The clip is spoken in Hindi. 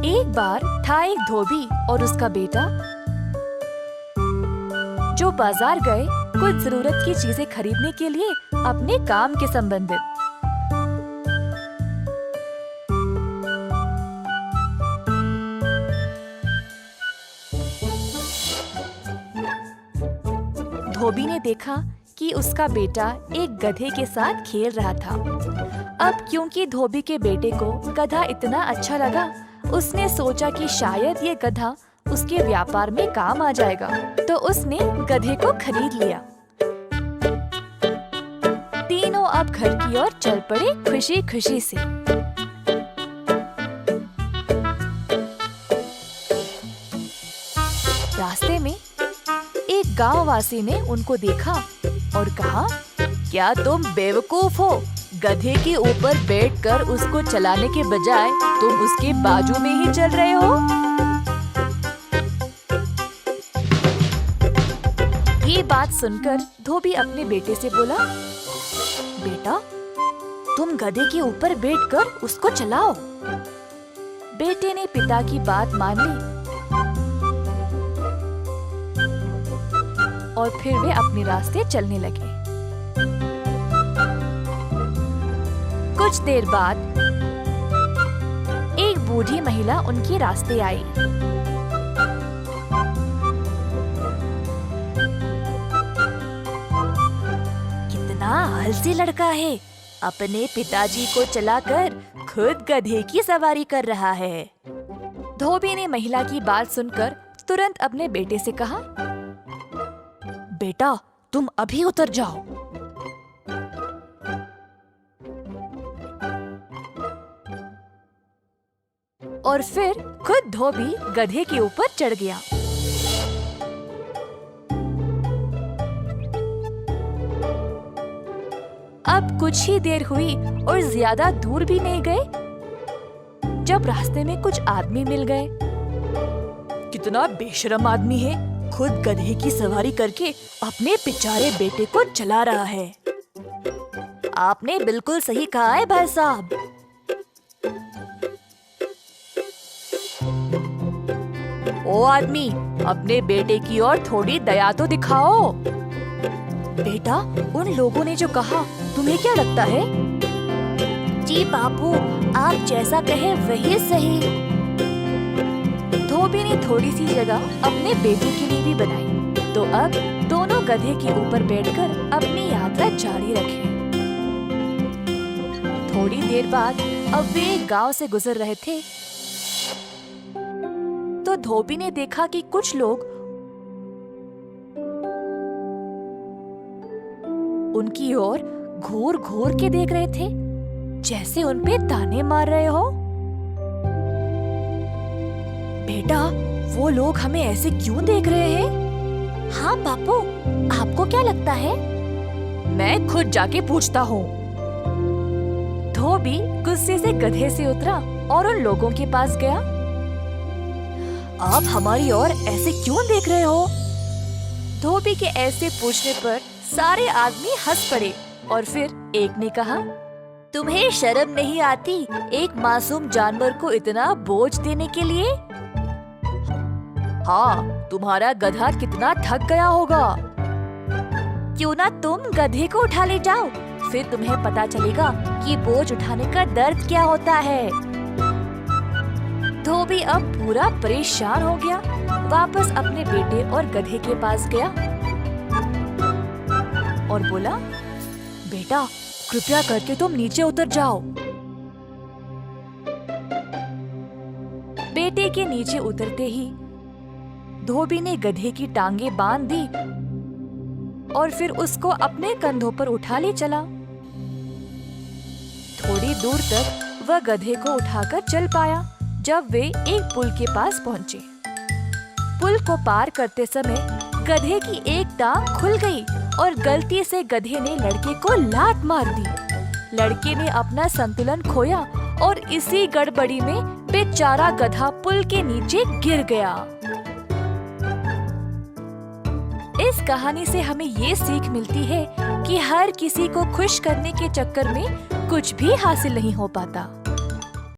एक बार था एक धोबी और उसका बेटा जो बाजार गए कुछ जरूरत की चीजें खरीदने के लिए अपने काम के संबंधित। धोबी ने देखा कि उसका बेटा एक गधे के साथ खेल रहा था। अब क्योंकि धोबी के बेटे को गधा इतना अच्छा लगा, उसने सोचा कि शायद ये गधा उसके व्यापार में काम आ जाएगा, तो उसने गधे को खरीद लिया। तीनों अब घर की ओर चल पड़े खुशी खुशी से। रास्ते में एक गांववासी ने उनको देखा और कहा, क्या तुम बेवकूफ हो? गधे के ऊपर बैठकर उसको चलाने के बजाय तुम उसके बाजू में ही चल रहे हो। ये बात सुनकर धोबी अपने बेटे से बोला, बेटा तुम गधे के ऊपर बैठकर उसको चलाओ। बेटे ने पिता की बात मान ली और फिर वे अपने रास्ते चलने लगे। कुछ देर बाद एक बूढ़ी महिला उनके रास्ते आई। कितना आलसी लड़का है, अपने पिताजी को चलाकर खुद गधे की सवारी कर रहा है। धोबी ने महिला की बात सुनकर तुरंत अपने बेटे से कहा, बेटा तुम अभी उतर जाओ। और फिर खुद धोबी गधे के ऊपर चढ़ गया। अब कुछ ही देर हुई और ज्यादा दूर भी नहीं गए जब रास्ते में कुछ आदमी मिल गए। कितना बेशरम आदमी है, खुद गधे की सवारी करके अपने बेचारे बेटे को चला रहा है। आपने बिल्कुल सही कहा है भाई साहब। ओ आदमी, अपने बेटे की ओर थोड़ी दया तो दिखाओ। बेटा, उन लोगों ने जो कहा तुम्हें क्या लगता है? जी बापू, आप जैसा कहे वही सही। धोबी ने थोड़ी सी जगह अपने बेटे के लिए भी बनाई, तो अब दोनों गधे के ऊपर बैठकर अपनी यात्रा जारी रखे। थोड़ी देर बाद अब वे एक गांव से गुजर रहे थे, तो धोबी ने देखा कि कुछ लोग उनकी ओर घूर घूर के देख रहे थे, जैसे उन पे ताने मार रहे हो। बेटा, वो लोग हमें ऐसे क्यों देख रहे हैं? हाँ बापू, आपको क्या लगता है? मैं खुद जाके पूछता हूँ। धोबी गुस्से से गधे से उतरा और उन लोगों के पास गया। आप हमारी ओर ऐसे क्यों देख रहे हो? धोबी के ऐसे पूछने पर सारे आदमी हंस पड़े और फिर एक ने कहा, तुम्हें शर्म नहीं आती एक मासूम जानवर को इतना बोझ देने के लिए? हाँ, तुम्हारा गधा कितना थक गया होगा। क्यों ना तुम गधे को उठा ले जाओ, फिर तुम्हें पता चलेगा कि बोझ उठाने का दर्द क्या होता है। धोबी अब पूरा परेशान हो गया, वापस अपने बेटे और गधे के पास गया और बोला, बेटा कृपया करके तुम नीचे उतर जाओ। बेटे के नीचे उतरते ही धोबी ने गधे की टांगे बांध दी और फिर उसको अपने कंधों पर उठा ले चला। थोड़ी दूर तक वह गधे को उठाकर चल पाया जब वे एक पुल के पास पहुंचे। पुल को पार करते समय गधे की एक टांग खुल गई और गलती से गधे ने लड़के को लात मार दी। लड़के ने अपना संतुलन खोया और इसी गड़बड़ी में बेचारा गधा पुल के नीचे गिर गया। इस कहानी से हमें ये सीख मिलती है कि हर किसी को खुश करने के चक्कर में कुछ भी हासिल नहीं हो पाता।